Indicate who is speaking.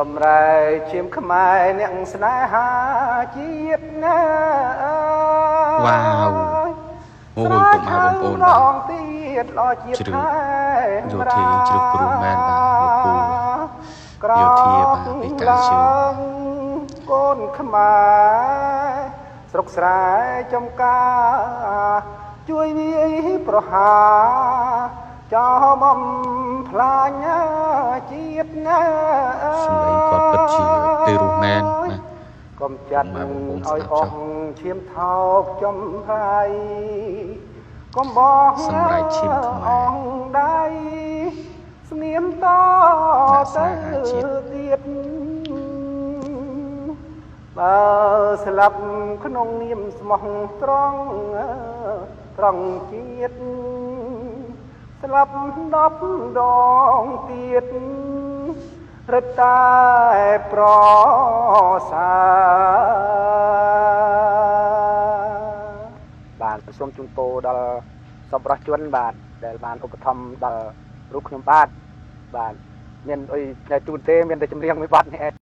Speaker 1: សម្រែជាមខ្មែរអ្នកស្នេហាជាតិណា
Speaker 2: វ៉ាវអូយពុកម៉ែបងប្អូនបាទ
Speaker 1: ទៀតល្អជាតិ
Speaker 2: ជ្រឹង
Speaker 1: ខែ
Speaker 2: យោធាជ្រឹងគ្រូមែនបាទលោកពូយោធាបាទពីការជឿ
Speaker 1: កូនខ្មែរស្រុកស្រែចំការជួយវាយប្រហាចំបំផ្លាញជាតិណា
Speaker 2: សម្លេងគាត់ពិតជាពីរោះមែនណា
Speaker 1: កុំចាត់ឲ្យអស់ឈាមថោកចំហើយកុំបោះ
Speaker 2: សម្រែកឈាមខ្មែរ
Speaker 1: អងដៃស្ងៀមត
Speaker 2: អ្នកស្
Speaker 1: ទៅ
Speaker 2: នេហាជាតិ
Speaker 1: ទៀតបើស្លាប់ក្នុងនាមស្មោះត្រង់ត្រង់ជាតិស្លាប់10ដងទៀតរឹតតែប្រសាបាទសូមជូនពរដល់សប្បុរសជនបាទដែលបានឧបត្ថម្ភដល់រូបខ្ញុំបាទមានអីតែជូនទេមានតែចម្រៀងមួយបទនេះ